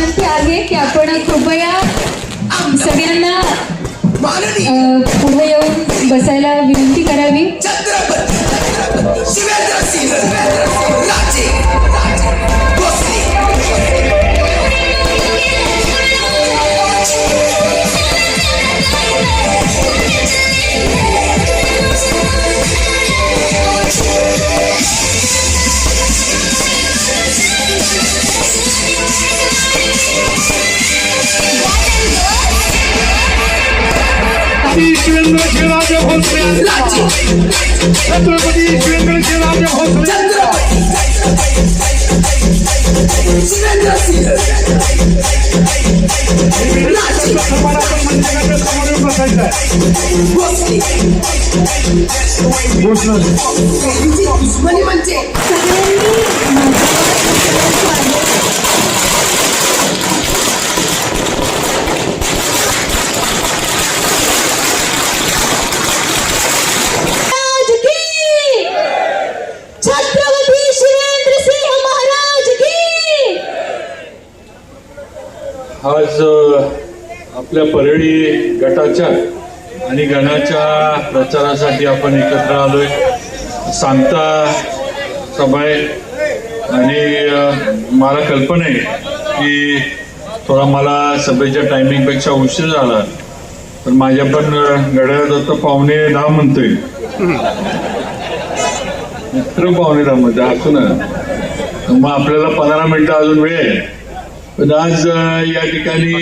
विनंती आहे की आपण कृपया सगळ्यांना पुढे येऊन बसायला विनंती करावी. शिवेंद्र शिवराज भोसले छत्रपती शिवेंद्र शिवराज भोसले छत्रपती शिवेंद्र सिंह महाराज की. आज आपल्या परळी गटाच्या आणि गणाच्या प्रचारासाठी आपण एकत्र आलोय. सांगता सभा आहे आणि मला कल्पना आहे की थोडा मला सभेच्या टायमिंगपेक्षा उशीर झाला, पण माझ्या पण घड्याळात आता 9:45 म्हणतोय. मित्र 9:45 असू ना, मग आपल्याला 15 मिनिटं अजून वेळ आहे. पण आज या ठिकाणी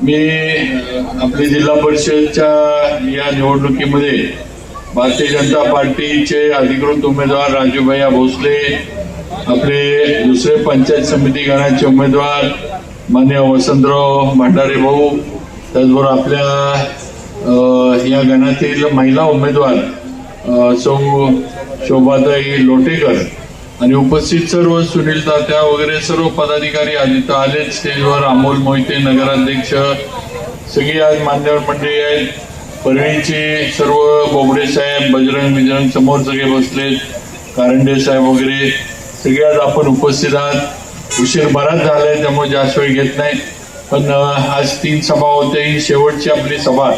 मी आपल्या जिल्हा परिषदच्या या निवडणुकीमध्ये भारतीय जनता पार्टीचे अधिकृत उमेदवार राजूभैया भोसले, आपले दुसरे पंचायत समिती गणाचे उमेदवार मान्य वसंतराव भंडारे भाऊ, त्याचबरोबर आपल्या या गणातील महिला उमेदवार सौ शोभाताई लोटेकर आणि उपस्थित सर्व सुनील तात्या वगैरे सर्व पदाधिकारी आदित्य आले स्टेजवर, अमोल मोहिते नगराध्यक्ष, सगळी आज मान्यवर मंडळी आहेत. परळीचे सर्व बोबडे साहेब, बजरंग समोर सगळे बसलेत, कारंडे साहेब वगैरे सगळे आज आपण उपस्थित आहात. उशीर बराच झालाय त्यामुळे जास्त वेळ घेत नाही, पण आज 3 सभा होत्या. ही शेवटची आपली सभा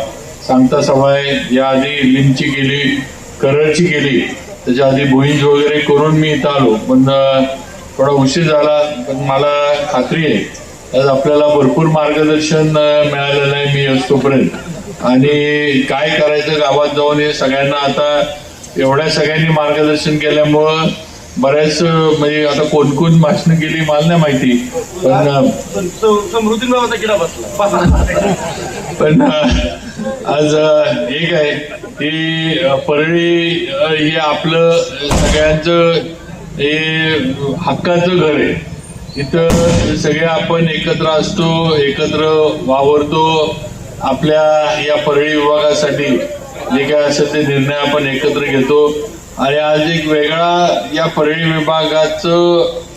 सांगता सभा आहे. याआधी लिमची केली, करळची केली, त्याच्या आधी भुईंज वगैरे करून मी इथं आलो, पण थोडा उशीर झाला. पण मला खात्री आहे आज आपल्याला भरपूर मार्गदर्शन मिळालेलं आहे मी असतोपर्यंत, आणि काय करायचं गावात जाऊन हे सगळ्यांना आता एवढ्या सगळ्यांनी मार्गदर्शन केल्यामुळं बऱ्याच म्हणजे आता कोण कोण भाषणं केली मला नाही माहिती, पण आज एक आहे की परळी हे आपलं सगळ्यांचं हे हक्काचं घर आहे. इथं सगळे आपण एकत्र असतो, एकत्र वावरतो. आपल्या या परळी विभागासाठी जे काय असेल ते निर्णय आपण एकत्र घेतो. आणि आज एक वेगळा या परळी विभागाचं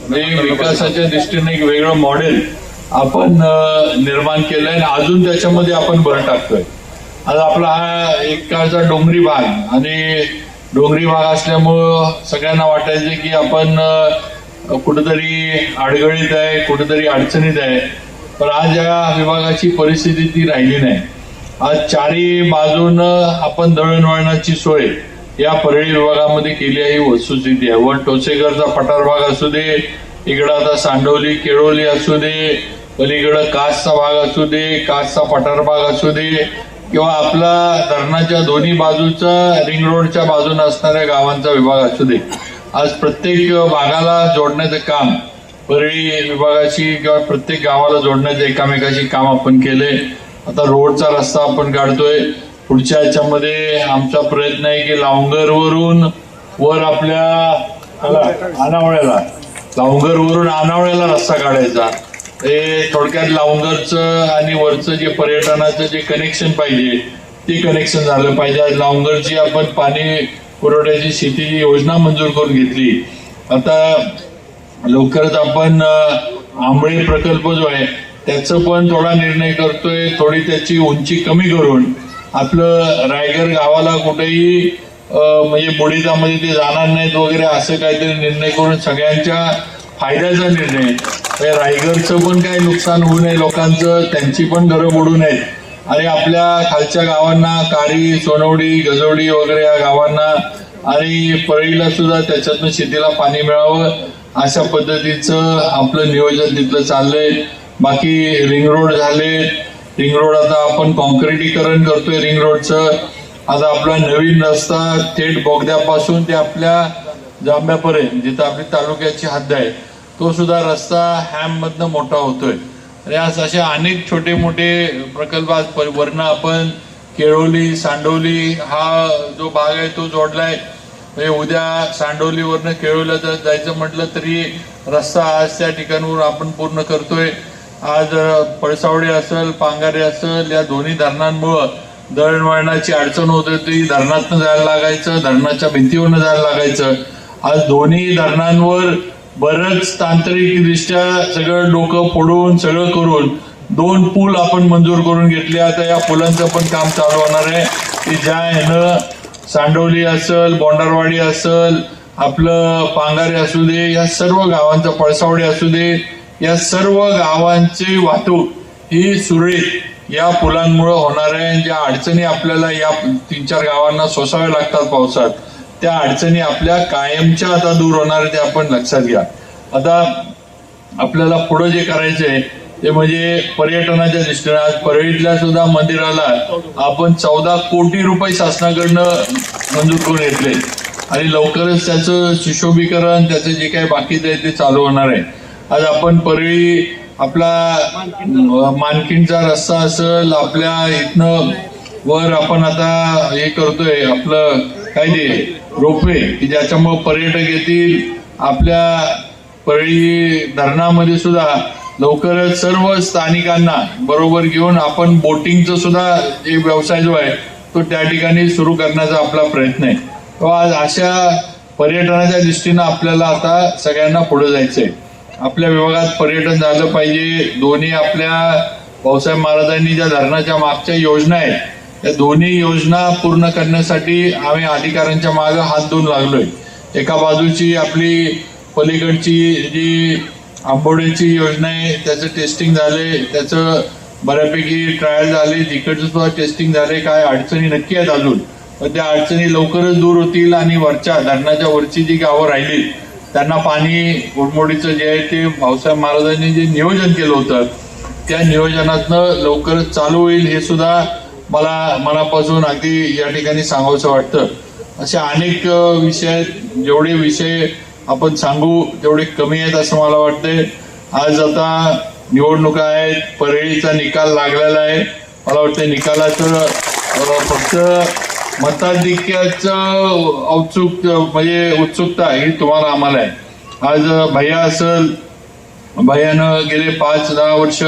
विकासाच्या दृष्टीने एक वेगळं मॉडेल आपण निर्माण केलंय आणि अजून त्याच्यामध्ये आपण भर टाकतोय. आज आपला हा एक काळचा डोंगरी भाग, आणि डोंगरी भाग असल्यामुळं सगळ्यांना वाटायचं की आपण कुठेतरी अडगळीत आहे, कुठेतरी अडचणीत आहे. पण आज या विभागाची परिस्थिती ती राहिली नाही. आज चारी बाजून आपण दळणवळणाची सोय या परळी विभागामध्ये केली आहे, ही वस्तुस्थिती आहे. वर टोसेकरचा पठार भाग असू दे, इकडं आता सांडवली केळोली असू दे, पलीकडं कासचा भाग असू दे, कासचा पठार भाग असू दे, किंवा आपला धरणाच्या दोन्ही बाजूचा रिंग रोडच्या बाजूने असणाऱ्या गावांचा विभाग असू दे. आज प्रत्येक भागाला जोडण्याचं काम परळी विभागाची किंवा प्रत्येक गावाला जोडण्याचं एकामेकाशी काम आपण केले. आता रोडचा रस्ता आपण काढतोय. पुढच्या याच्यामध्ये आमचा प्रयत्न आहे की लावंगरवरून वर आपल्या आनावळ्याला, लावंगरवरून आनावळ्याला रस्ता काढायचा. हे थोडक्यात लावंगरचं आणि वरचं जे पर्यटनाचं जे कनेक्शन पाहिजे ते कनेक्शन झालं पाहिजे. आज लावंगरची आपण पाणी पुरवठ्याची शेतीची योजना मंजूर करून घेतली. आता लवकरच आपण आंबळे प्रकल्प जो आहे त्याचं पण थोडा निर्णय करतोय. थोडी त्याची उंची कमी करून आपलं रायगड गावाला कुठेही म्हणजे बुडीतामध्ये ते जाणार नाहीत वगैरे असं काहीतरी निर्णय करून सगळ्यांच्या फायद्याचा निर्णय हे रायगडचं पण काही नुकसान होऊ नये लोकांचं, त्यांची पण घरं मोडू नयेत आणि आपल्या खालच्या गावांना कारी, सोनवडी, गजवडी वगैरे या गावांना आणि परळीला सुद्धा त्याच्यातनं शेतीला पाणी मिळावं अशा पद्धतीचं आपलं नियोजन तिथलं चाललंय. बाकी रिंग रोड झाले, रिंग रोड आता आपण कॉन्क्रिटीकरण करतोय रिंग रोडचं. आता आपला नवीन रस्ता थेट बोगद्यापासून ते आपल्या जांभ्यापर्यंत जिथं आपली तालुक्याची हद्द आहे तो सुद्धा रस्ता हॅममधनं मोठा होतोय. आणि आज असे अनेक छोटे मोठे प्रकल्प आज वरनं आपण केळवली, सांडवली हा जो भाग आहे तो जोडलाय. म्हणजे उद्या सांडवलीवरनं केळवलीला जर जायचं म्हटलं तरी रस्ता आज त्या ठिकाणावर आपण पूर्ण करतोय. आज पळसावडी असेल, पांगारे असेल या दोन्ही धरणांमुळं दळणवळणाची अडचण होत होती. धरणातनं जायला लागायचं, धरणाच्या भिंतीवरनं जायला लागायचं. आज दोन्ही धरणांवर बरंच तांत्रिकदृष्ट्या सगळं डोकं फोडून सगळं करून 2 पूल आपण मंजूर करून घेतले. आता या पुलांचं पण काम चालू होणार आहे की ज्या ह्यानं सांडवली असेल, बोंडारवाडी असेल, आपलं पांगारे असू दे, या सर्व गावांचं, पळसावडी असू दे, या सर्व गावांची वाहतूक ही सुरळीत या पुलांमुळे होणार आहे. ज्या अडचणी आपल्याला या 3-4 गावांना सोसाव्या लागतात पावसात त्या अडचणी आपल्या कायमच्या आता दूर होणार ते आपण लक्षात घ्या. आता आपल्याला पुढे जे करायचंय ते म्हणजे पर्यटनाच्या दृष्टीने आज परळीतल्या सुद्धा मंदिराला आपण 14 कोटी रुपये शासनाकडनं मंजूर करून घेतले आणि लवकरच त्याचं सुशोभीकरण त्याचं जे काही बाकीचं आहे ते चालू होणार आहे. आज आपण परळी आपला मानकिनचा रस्ता असेल, आपल्या इथनं वर आपण आता हे करतोय आपलं काय ते रोपवे की ज्याच्यामुळे पर्यटक येतील. आपल्या परळी धरणामध्ये सुद्धा लवकरच सर्व स्थानिकांना बरोबर घेऊन आपण बोटिंगचा सुद्धा एक व्यवसाय जो आहे तो त्या ठिकाणी सुरू करण्याचा आपला प्रयत्न आहे. तो आज अशा पर्यटनाच्या दृष्टीनं आपल्याला आता सगळ्यांना पुढे जायचंय. आपल्या विभागात पर्यटन झालं पाहिजे. दोन्ही आपल्या भाऊसाहेब महाराजांनी ज्या धरणाच्या मागच्या योजना आहेत त्या दोन्ही योजना पूर्ण करण्यासाठी आम्ही अधिकाऱ्यांच्या मागे हात धुवून लागलोय. एका बाजूची आपली पलीकडची जी आंबोड्याची योजना आहे त्याचं टेस्टिंग झाले, त्याचं बऱ्यापैकी ट्रायल झाले, तिकडचं सुद्धा टेस्टिंग झाले. काय अडचणी नक्की आहेत अजून, पण त्या अडचणी लवकरच दूर होतील आणि वरच्या धरणाच्या वरची जी गावं राहिली त्यांना पाणी उडमोडीचं जे आहे ते भाऊसाहेब महाराजांनी जे नियोजन केलं होतं त्या नियोजनातनं लवकरच चालू होईल हे सुद्धा मला मनापासून अगदी या ठिकाणी सांगावंसं वाटतं. असे अनेक विषय आहेत, जेवढे विषय आपण सांगू तेवढे कमी आहेत असं मला वाटतंय. आज आता निवडणुका आहेत, परळीचा निकाल लागलेला आहे. मला वाटतं निकालाचं फक्त मताधिक्याचं म्हणजे उत्सुकता ही तुम्हाला आम्हाला आहे. आज भैया असेल, भैयानं गेले 5-10 वर्ष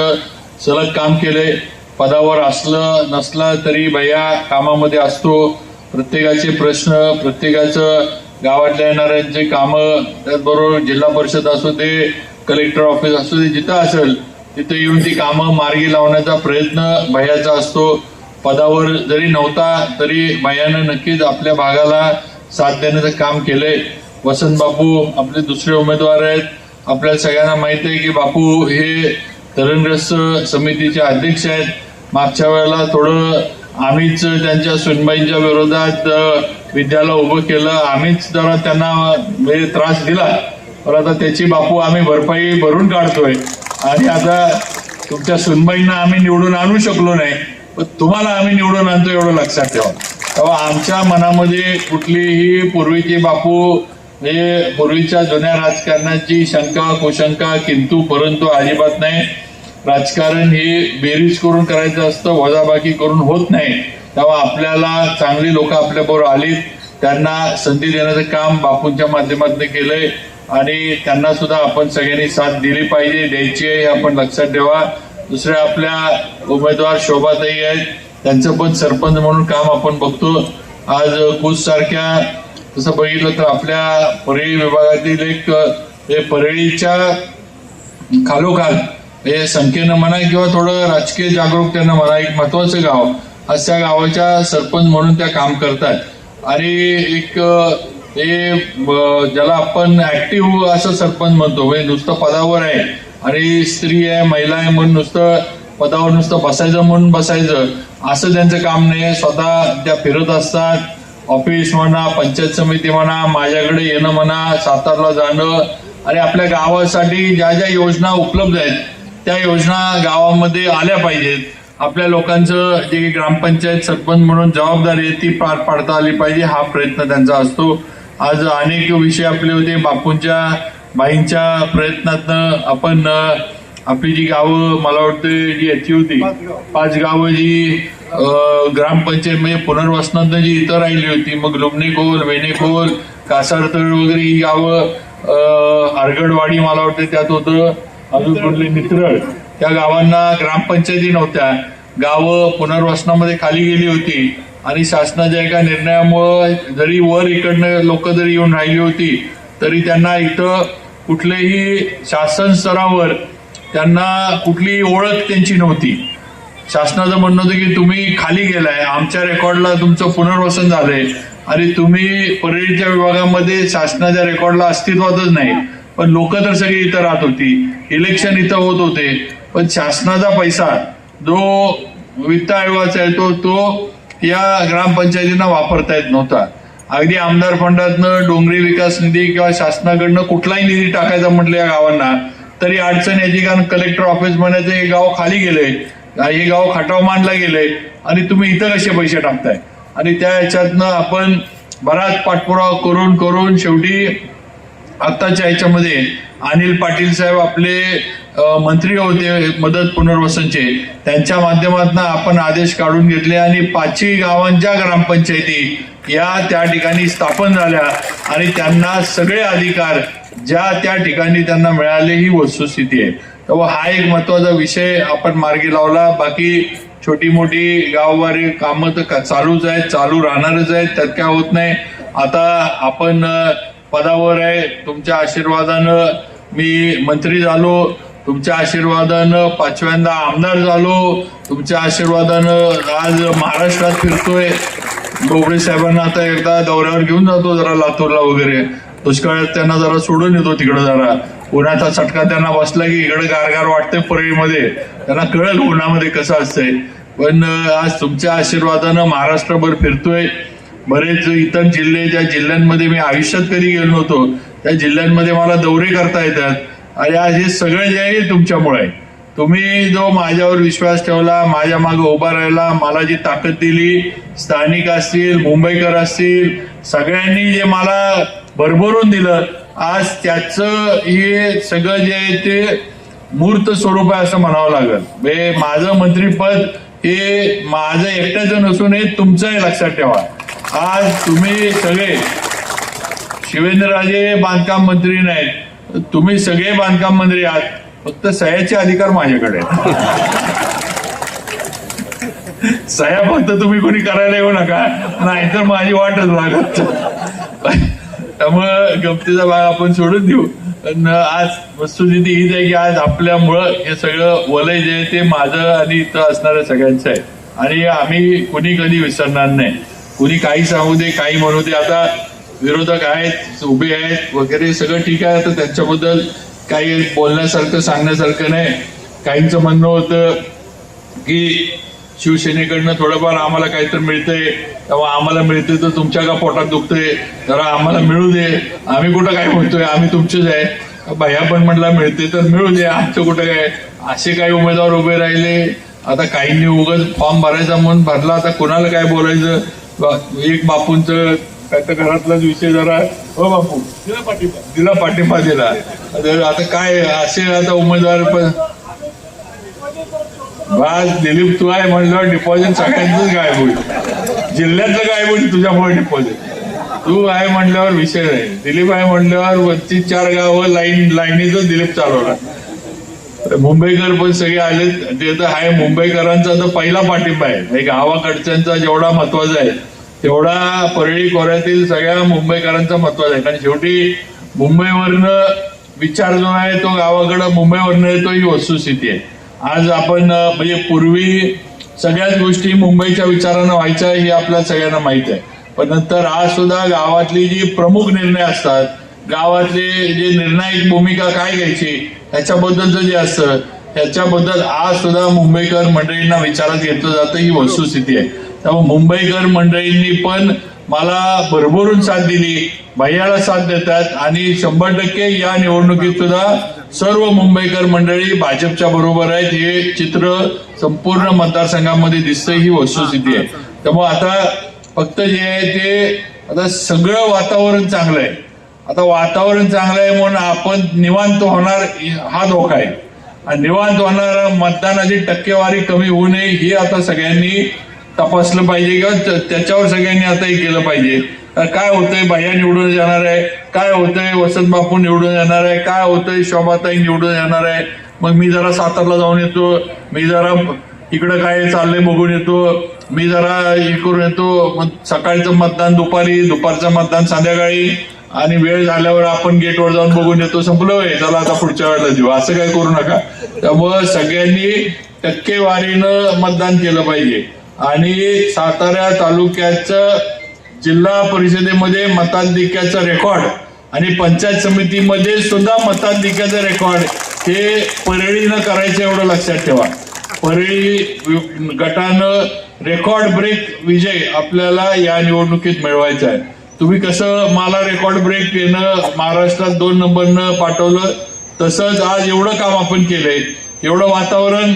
सलग काम केले. पदावर असलं नसलं तरी भैया कामामध्ये असतो. प्रत्येकाचे प्रश्न, प्रत्येकाचं गावातल्या येणाऱ्यांचे कामं, त्याचबरोबर जिल्हा परिषद असू दे, कलेक्टर ऑफिस असू दे, जिथं असेल तिथं येऊन ती कामं मार्गी लावण्याचा प्रयत्न भैयाचा असतो. पदावर जरी नव्हता तरी भैयानं नक्कीच आपल्या भागाला साथ देण्याचं काम केलंय. वसंत बापू आपले दुसरे उमेदवार आहेत. आपल्याला सगळ्यांना माहित आहे की बापू हे धरणग्रस्त समितीचे अध्यक्ष आहेत. मागच्या वेळेला थोडं आम्हीच त्यांच्या सुनबाईंच्या विरोधात विद्याला उभं केलं, आम्हीच जरा त्यांना म्हणजे त्रास दिला, पण आता त्याची बापू आम्ही भरपाई भरून काढतोय. आणि आता तुमच्या सुनबाईंना आम्ही निवडून आणू शकलो नाही, पण तुम्हाला आम्ही निवडून आणतो एवढं लक्षात ठेवा. तेव्हा आमच्या मनामध्ये कुठलीही पूर्वीची बापू म्हणजे पूर्वीच्या जुन्या राजकारणाची शंका, कुशंका, किंतु परंतु अजिबात नाही. राजकारण हे बेरीज करून करायचं असतं, वजाबाकी करून होत नाही. तेव्हा आपल्याला चांगली लोक आपल्याबरोबर आली, त्यांना संधी देण्याचं काम बापूंच्या माध्यमातून केलंय आणि त्यांना सुद्धा आपण सगळ्यांनी साथ दिली पाहिजे, द्यायची आहे हे आपण लक्षात ठेवा. दुसऱ्या आपल्या उमेदवार शोभाताई आहेत, त्यांचं पण सरपंच म्हणून काम आपण बघतो. आज कुस सारख्या तसं बघितलं तर आपल्या परळी विभागातील एक परळीच्या खालोखाल हे संख्येनं म्हणा किंवा थोडं राजकीय जागरूकतेनं म्हणा एक महत्वाचं गाव, अशा गावाच्या सरपंच म्हणून त्या काम करतात. आणि एक हे ज्याला आपण ऍक्टिव्ह असं सरपंच म्हणतो, म्हणजे नुसतं पदावर आहे आणि स्त्री आहे महिला आहे म्हणून नुसतं पदावर नुसतं बसायचं म्हणून बसायचं असं त्यांचं काम नाही. स्वतः त्या फिरत असतात. ऑफिस म्हणा, पंचायत समिती म्हणा, माझ्याकडे येणं म्हणा, सातारला जाणं आणि आपल्या गावासाठी ज्या ज्या योजना उपलब्ध आहेत त्या योजना गावामध्ये आल्या पाहिजेत. आपल्या लोकांचं जे ग्रामपंचायत सरपंच म्हणून जबाबदारी आहे ती पार पाडता आली पाहिजे, हा प्रयत्न त्यांचा असतो. आज अनेक विषय आपले होते. बापूंच्या बाईंच्या प्रयत्नातनं आपण आपली जी गावं मला वाटतं जी याची होती 5 गावं जी ग्रामपंचायत म्हणजे पुनर्वसनातनं जी इथं राहिली होती, मग लुमणेखोल, वेणेखोल, कासारतळ वगैरे ही गावं, आरगडवाडी मला वाटतं त्यात होतं, अजून कुठले नित्रळ, त्या गावांना ग्रामपंचायती नव्हत्या. गावं पुनर्वसनामध्ये खाली गेली होती आणि शासनाच्या एका निर्णयामुळे जरी वर इकडनं लोक जरी येऊन राहिली होती तरी त्यांना इथं कुठलेही शासन स्तरावर त्यांना कुठलीही ओळख त्यांची नव्हती. शासनाचं म्हणणं होतं की तुम्ही खाली गेलाय, आमच्या रेकॉर्डला तुमचं पुनर्वसन झालंय आणि तुम्ही परळीच्या विभागामध्ये शासनाच्या रेकॉर्डला अस्तित्वातच नाही. पण लोक तर सगळी इथं राहत होती, इलेक्शन इथं होत होते, पण शासनाचा पैसा जो वित्त आयोगाचा आहे तो या ग्रामपंचायतींना वापरता येत नव्हता. अगदी आमदार फंडातनं, डोंगरी विकास निधी किंवा शासनाकडनं कुठलाही निधी टाकायचा म्हटलं या गावांना तरी अडचण याची, कारण कलेक्टर ऑफिस म्हणायचं हे गाव खाली गेलंय, हे गाव खटाव मानला गेलंय आणि तुम्ही इथं कसे पैसे टाकताय. आणि त्या ह्याच्यातनं आपण बराच पाठपुरावा करून करून शेवटी आत्ताच्या ह्याच्यामध्ये अनिल पाटील साहेब आपले मंत्री होते मदत पुनर्वसनचे, त्यांच्या माध्यमातून आपण आदेश काढून घेतले आणि 5ही गावांच्या ग्रामपंचायती या त्या ठिकाणी स्थापन झाल्या आणि त्यांना सगळे अधिकार ज्या त्या ठिकाणी त्यांना मिळाले ही वस्तुस्थिती आहे. तेव्हा हा एक महत्वाचा विषय आपण मार्गी लावला. बाकी छोटी मोठी गाववारी कामं तर चालूच आहेत, चालू राहणारच आहेत, त्यात काय होत नाही. आता आपण पदावर आहे, तुमच्या आशीर्वादानं मी मंत्री झालो, तुमच्या आशीर्वादानं 5व्यांदा आमदार झालो, तुमच्या आशीर्वादानं आज महाराष्ट्रात फिरतोय. डोबळे साहेबांना आता एकदा दौऱ्यावर घेऊन जातो जरा लातूरला वगैरे, दुष्काळात त्यांना जरा सोडून येतो तिकडे, जरा उन्हाचा चटका त्यांना बसला की इकडे गारगार वाटतंय परळीमध्ये, त्यांना कळेल उन्हामध्ये कसं असतंय. पण आज तुमच्या आशीर्वादानं महाराष्ट्रभर फिरतोय. बरेच इतर जिल्हे, ज्या जिल्ह्यांमध्ये मी आयुष्यात कधी गेलो नव्हतो त्या जिल्ह्यांमध्ये मला दौरे करता येतात आणि आज हे सगळं जे आहे तुमच्यामुळे आहे. तुम्ही जो माझ्यावर विश्वास ठेवला, माझ्या मागे उभा राहिला, मला जी ताकद दिली, स्थानिक असतील, मुंबईकर असतील, सगळ्यांनी जे मला भरभरून दिलं, आज त्याचं हे सगळं जे आहे ते मूर्त स्वरूप आहे असं म्हणावं लागेल. माझं मंत्रीपद हे माझं एकट्याचं नसून हे तुमचं आहे, लक्षात ठेवा. आज तुम्ही सगळे शिवेंद्रराजे बांधकाम मंत्री नाहीत, तुम्ही सगळे बांधकाम मंत्री आहात, फक्त सह्याचे अधिकार माझ्याकडे आहेत. सह्या फक्त तुम्ही कोणी करायला येऊ नका, नाहीतर माझी वाटच लागत. त्यामुळं गमतीचा भाग आपण सोडून देऊ. पण आज वस्तुस्थिती हीच आहे की आज आपल्यामुळं हे सगळं वलय जे आहे ते माझं आणि इथं असणाऱ्या सगळ्यांचं आहे आणि आम्ही कुणी कधी विसरणार नाही. कुणी काही सांगू दे, काही म्हणू दे. आता विरोधक आहेत, उभे आहेत वगैरे, सगळं ठीक आहे. आता त्यांच्याबद्दल काही बोलण्यासारखं सांगण्यासारखं नाही. काहींचं म्हणणं होतं की शिवसेनेकडनं थोडंफार आम्हाला काहीतरी मिळतंय, तेव्हा आम्हाला मिळते तर तुमच्या का पोटात दुखतंय, जरा आम्हाला मिळू दे. आम्ही कुठं काय म्हणतोय, आम्ही तुमचेच आहे. भैया पण म्हटला मिळते तर मिळू दे, आमचं कुठं काय. असे काही उमेदवार उभे राहिले. आता काहींनी उगाच फॉर्म भरायचा म्हणून भरला, आता कोणाला काय बोलायचं. एक बापूंचं काय तर घरातलाच विषय जरा, हो बापू दिला पाठिंबा दिला. आता काय असे आता उमेदवार पण बस दिलीप तू आहे म्हणल्यावर डिपॉझिट सगळ्यांचंच गायब होईल, जिल्ह्यातलं गायब होईल तुझ्यामुळे डिपॉझिट. तू आहे म्हणल्यावर विषय नाही, दिलीप आहे म्हणल्यावर वरची 4 गावं लाईनीच दिलीप चालवणार. मुंबईकर पण सगळे आले, ते तर आहे. मुंबईकरांचा तर पहिला पाठिंबा आहे. गावाकडच्यांचा जेवढा महत्वाचा आहे तेवढा परळी खोऱ्यातील सगळ्या मुंबईकरांचा महत्वाचा आहे. कारण शेवटी मुंबईवरनं विचार जो आहे तो गावाकडं मुंबईवरनं येतो, ही वस्तुस्थिती आहे. आज आपण म्हणजे पूर्वी सगळ्याच गोष्टी मुंबईच्या विचारानं व्हायच्या हे आपल्या सगळ्यांना माहित आहे. पण नंतर आज सुद्धा गावातली जी प्रमुख निर्णय असतात गावातले जे निर्णायक भूमिका काय घ्यायची ह्याच्याबद्दलचं जे असतं ह्याच्याबद्दल आज सुद्धा मुंबईकर मंडळींना विचारात घेतलं जातं ही वस्तुस्थिती आहे. त्यामुळे मुंबईकर मंडळींनी पण मला भरभरून साथ दिली, भैयाला साथ देतात आणि 100% या निवडणुकीत सुद्धा सर्व मुंबईकर मंडळी भाजपच्या बरोबर आहेत. हे चित्र संपूर्ण मतदारसंघामध्ये दिसतं, ही वस्तुस्थिती आहे. त्यामुळे आता फक्त जे आहे ते आता सगळं वातावरण चांगलं आहे. आता वातावरण चांगलं आहे म्हणून आपण निवांत होणार हा धोका आहे आणि निवांत होणार मतदानाची टक्केवारी कमी होऊ नये हे आता सगळ्यांनी तपासलं पाहिजे किंवा त्याच्यावर सगळ्यांनी आता हे केलं पाहिजे. काय होतंय, भैया निवडून येणार आहे, काय होतंय वसंत बापू निवडून येणार आहे, काय होतंय शोभाताई निवडून येणार आहे. मग मी जरा सातारला जाऊन येतो, मी जरा इकडं काय चाललंय बघून येतो, मी जरा हे करून येतो. मग सकाळचं मतदान दुपारी, दुपारचं मतदान संध्याकाळी आणि वेळ झाल्यावर आपण गेटवर जाऊन बघून येतो. संपलं होय, चला आता पुढच्या वेळेला देऊ, असं काय करू नका. त्यामुळं सगळ्यांनी टक्केवारीनं मतदान केलं पाहिजे आणि सातारा तालुक्याचं जिल्हा परिषदेमध्ये मताधिक्याचं रेकॉर्ड आणि पंचायत समितीमध्ये सुद्धा मताधिक्याचं रेकॉर्ड हे परळीनं करायचं एवढं लक्षात ठेवा. परळी गटानं रेकॉर्ड ब्रेक विजय आपल्याला या निवडणुकीत मिळवायचा आहे. तुम्ही कसं मला रेकॉर्ड ब्रेक येणं महाराष्ट्रात 2 नंबरनं पाठवलं तसंच आज एवढं काम आपण केलंय, एवढं वातावरण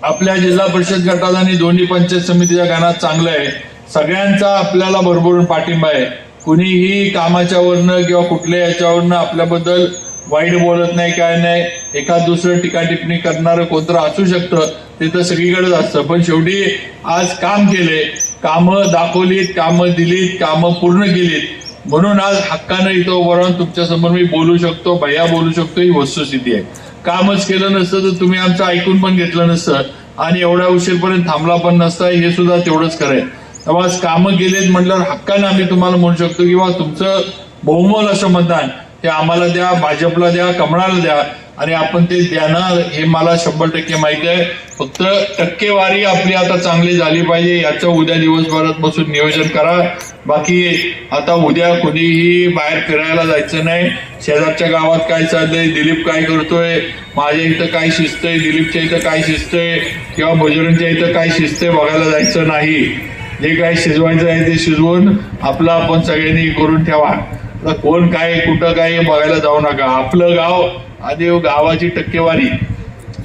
आपल्या जिल्हा परिषद गटात आणि दोन्ही पंचायत समितीच्या गाण्यात चांगलं आहे. सगळ्यांचा आपल्याला भरभरून पाठिंबा आहे. कुणीही कामाच्या वरनं किंवा कुठल्या याच्यावरनं आपल्याबद्दल वाईट बोलत नाही, काय नाही. एखाद दुसरं टीका टिप्पणी करणारं कोणतं असू शकतं, ते तर सगळीकडेच असतं. पण शेवटी आज काम केले, कामं दाखवलीत, कामं दिलीत, कामं पूर्ण केलीत म्हणून आज हक्कानं इथं उभं राहून तुमच्या समोर मी बोलू शकतो, भैया बोलू शकतो, ही वस्तुस्थिती आहे. कामच केलं नसतं तर तुम्ही आमचं ऐकून पण घेतलं नसतं आणि एवढ्या उशीरपर्यंत थांबला पण नसता, हे सुद्धा तेवढंच खरं आहे. तेव्हा आज कामं केलेत म्हटल्यावर हक्कानं आम्ही तुम्हाला म्हणू शकतो किंवा तुमचं बहुमोल असं मतदान ते आम्हाला द्या, भाजपला द्या, कमळाला द्या आणि आपण ते देणार हे मला 100% माहिती आहे. फक्त टक्केवारी आपली आता चांगली झाली पाहिजे याचं उद्या दिवसभरात बसून नियोजन करा. बाकी आता उद्या कोणीही बाहेर फिरायला जायचं नाही. शेजारच्या गावात काय चाललंय, दिलीप काय करतोय, माझ्या इथं काय शिस्त आहे, दिलीपच्या इथं काय शिस्त आहे किंवा बजरंगच्या इथं काय शिस्त आहे बघायला जायचं नाही. जे काय शिजवायचं आहे ते शिजवून आपलं आपण सगळ्यांनी करून ठेवा. कोण काय कुठं काय बघायला जाऊ नका. आपलं गाव आणि गावाची टक्केवारी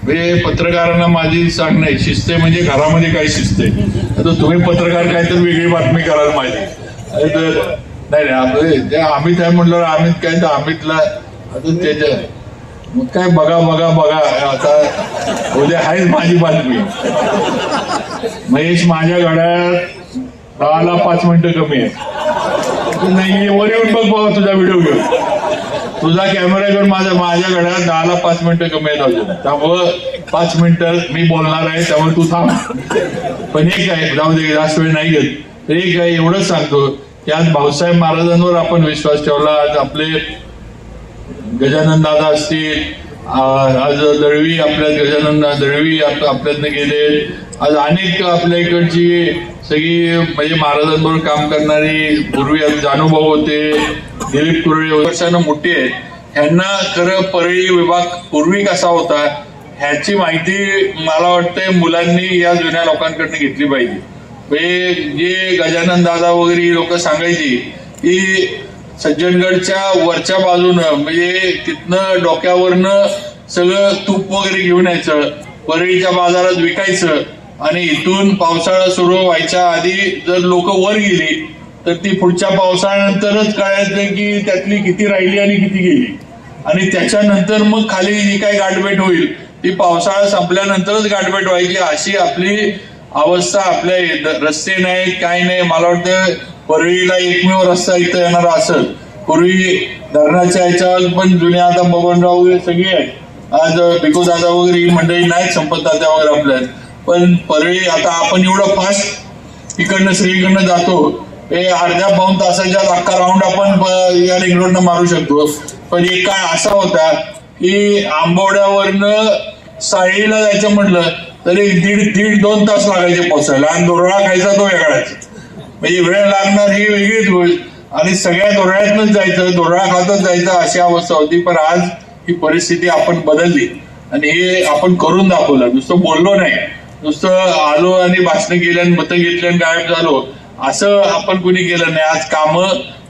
हे पत्रकारांना माझी सांगणं आहे. शिस्त म्हणजे घरामध्ये काय शिस्त आहे. आता तुम्ही पत्रकार काय तर वेगळी बातमी करायला पाहिजे तर नाही आपलं त्या अमित आहे म्हटलं अमित काय तर अमितला आता त्याच्या मग काय बघा बघा बघा. आता उद्या आहेच माझी बातमी. महेश माझ्या घड्याळात 10ला 5 मिनिटं कमी आहे. नाही वर येऊन बघ बाबा तुझा व्हिडिओ घेऊन, तुझा कॅमेरा घेऊन माझ्या घड्याळात 10ला 5 मिनिटं कमी आहेत अजून. त्यामुळं 5 मिनिटं मी बोलणार आहे त्यामुळे तू थांब. पण एक आहे, जाऊ दे जास्त वेळ नाही घेत, तर एक आहे एवढंच सांगतो की आज भाऊसाहेब महाराजांवर आपण विश्वास ठेवला. आज आपले गजानन दादा असतील, आज दळवी आपल्यात गजानन दळवी आपल्यातनं गेले. आज अनेक आपल्या इकडची सगळी म्हणजे महाराजांबरोबर काम करणारी पूर्वी जानूभाऊ होते, दिलीप कुरळे वर्षानं मोठी आहेत. ह्यांना खरं परळी विभाग पूर्वी कसा होता ह्याची माहिती मला वाटतंय मुलांनी या जुन्या लोकांकडनं घेतली पाहिजे. म्हणजे जे गजानन दादा वगैरे लोक सांगायची की सज्जनगडच्या वरच्या बाजूनं म्हणजे तिथनं डोक्यावरनं सगळं तूप वगैरे घेऊन यायचं, परळीच्या बाजारात विकायचं आणि इथून पावसाळा सुरू व्हायच्या आधी जर लोक वर गेली तर ती पुढच्या पावसाळ्यानंतरच कळायचं की त्यातली किती राहिली आणि किती गेली आणि त्याच्यानंतर मग खाली जी काही गाठभेट होईल ती पावसाळा संपल्यानंतरच गाठभेट व्हायची. अशी आपली अवस्था. आपल्या रस्ते नाहीत, काय नाही. मला वाटतं परळीला एकमेव रस्ता इथं येणार असेल. पूर्वी धरणाच्या ह्याच्यावर पण जुन्या आता बबनराव वगैरे सगळे आहेत. आज भिकू दादा वगैरे ही मंडळी नाहीत संपत तात्या वगैरे आपल्यात. पण परळी आता आपण एवढं फास्ट इकडनं सगळीकडनं जातो, हे अर्ध्या पाऊण तासाच्या अख्खा राऊंड आपण या रिंग रोडनं मारू शकतो. पण एक काय असा होता की आंबवड्यावरनं साळीला जायचं म्हटलं तरी दीड 2 तास लागायचे पोहोचायला आणि दोरळा खायचा तो वेगळाच. म्हणजे वेळ लागणार ही वेगळीच होईल आणि सगळ्या धोरणातच जायचं, धोरणाखातच जायचं अशी अवस्था होती. पण आज ही परिस्थिती आपण बदलली आणि हे आपण करून दाखवलं. नुसतं बोललो नाही, नुसतं आलो आणि भाषण केली आणि मतं घेतली आणि गायब झालो असं आपण कुणी केलं नाही. आज कामं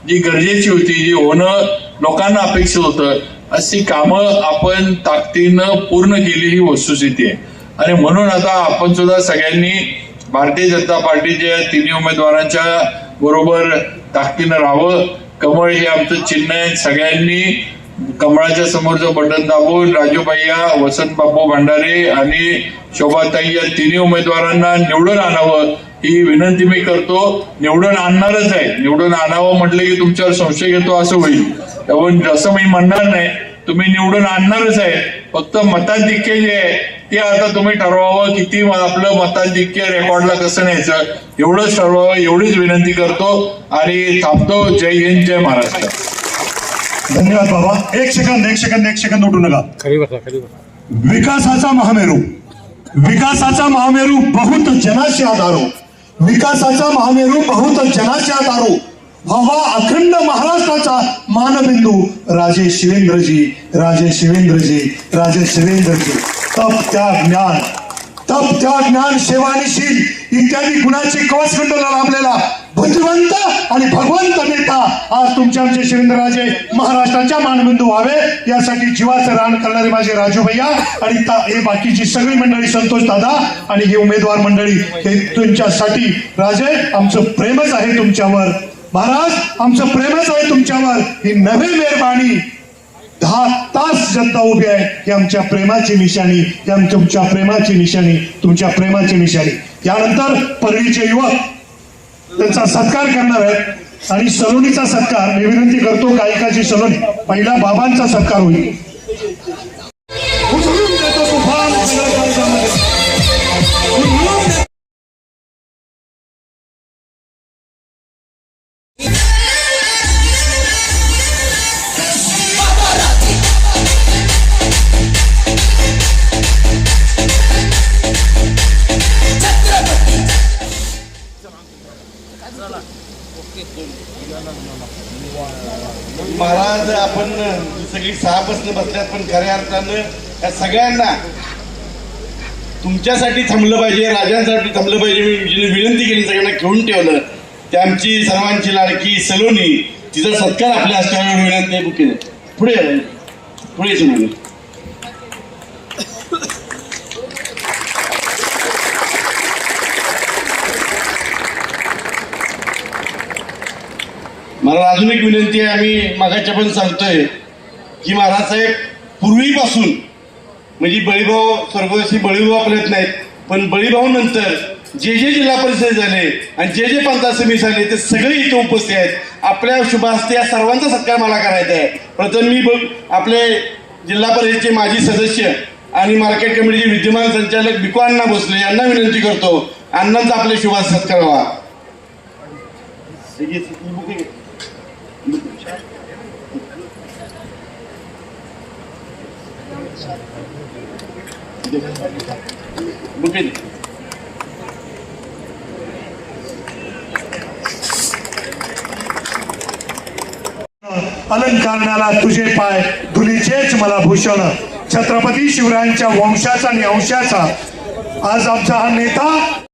जी गरजेची होती, जी होणं लोकांना अपेक्षित होतं, अशी कामं आपण ताकदीनं पूर्ण केली ही वस्तुस्थिती आहे. आणि म्हणून आता आपण सुद्धा सगळ्यांनी भारतीय जनता पार्टीच्या तिन्ही उमेदवारांच्या बरोबर ताकदीनं राहावं. कमळ हे आमचं चिन्ह आहे. सगळ्यांनी कमळाच्या समोरचं बटन दाबून राजूभैया, वसंतबाबू भंडारे आणि शोभाताई या तिन्ही उमेदवारांना निवडून आणावं ही विनंती मी करतो. निवडून आणणारच आहे. निवडून आणावं म्हटलं की तुमच्यावर संशय घेतो असं होईल. त्यामुळे असं मी म्हणणार नाही, तुम्ही निवडून आणणारच आहे. फक्त मताधिक्य जे आहे ते आता तुम्ही ठरवावं, किती आपलं मताधिक्य रेकॉर्डला कसं न्यायचं एवढंच ठरवावं, एवढीच विनंती करतो आणि थांबतो. जय हिंद, जय महाराष्ट्र. धन्यवाद बाबा. एक सेकंद उठू नका. विकासाचा महामेरू, विकासाचा महामेरू बहुत जनाचे आधारो, विकासाचा महामेरू बहुत जनाचे आधारो व्हावा अखंड महाराष्ट्राचा मानबिंदू राजे शिवेंद्रजी, राजे शिवेंद्रजी, राजे शिवेंद्रजी. तप त्याग ज्ञान सेवानिशील इत्यादी गुणाचे कवचकुंडला लाभलेला बुद्धिवंत आणि भगवंत नेता आज तुमचे आमचे शिवेंद्रराजे महाराष्ट्राच्या मानबिंदू व्हावे यासाठी जीवाचं रान करणारे माझे राजू भैया आणि हे बाकीची सगळी मंडळी, संतोष दादा आणि ही उमेदवार मंडळी, हे तुमच्यासाठी राजे आमचं प्रेमच आहे तुमच्यावर. महाराज आमचं प्रेमच आहे तुमच्यावर. ही नवी मेहरबानी. 10 तास जनता उभी आहे. ही आमच्या प्रेमाची निशाणी, ही तुमच्या प्रेमाची निशाणी, तुमच्या प्रेमाची निशाणी. यानंतर परळीचे युवक त्यांचा सत्कार करणार आहेत आणि सलोनीचा सत्कार मी विनंती करतो. गायिकाची सलोनी, पहिला बाबांचा सत्कार होईल. उचलून देतो तुफान सगळ्या काळजामध्ये. उचलून देतो. महाराज आपण सगळी 6 बसनं बसल्यात, पण खऱ्या अर्थानं या सगळ्यांना तुमच्यासाठी थांबलं पाहिजे, राजांसाठी थांबलं पाहिजे. मी विनंती केली, सगळ्यांना घेऊन ठेवलं. त्या आमची सर्वांची लाडकी सलोनी, तिचा सत्कार आपल्या हस्त्यावर विनंती बुके पुढे सलोनी. मला अजून एक विनंती आहे. आम्ही मागाच्या पण सांगतोय की महाराज साहेब पूर्वीपासून म्हणजे बळीभाऊ, स्वर्गवासी बळीभाऊ आपल्यात नाहीत, पण बळीभाऊ नंतर जे जिल्हा परिषद झाले आणि जे पंचायत समिती झाले ते सगळे इथे उपस्थित आहेत. आपल्या शुभ हस्ते या सर्वांचा सत्कार मला करायचा आहे. प्रथम मी आपले जिल्हा परिषदेचे माजी सदस्य आणि मार्केट कमिटीचे विद्यमान संचालक बिकू अण्णा भोसले यांना विनंती करतो, अण्णांचा आपल्या शुभ हस्ते सत्कार व्हावा. अलंकारणाला तुझे पाय धुलीचेच मला भूषण. छत्रपती शिवरायांच्या वंशाचा आणि अंशाचा आज आमचा हा नेता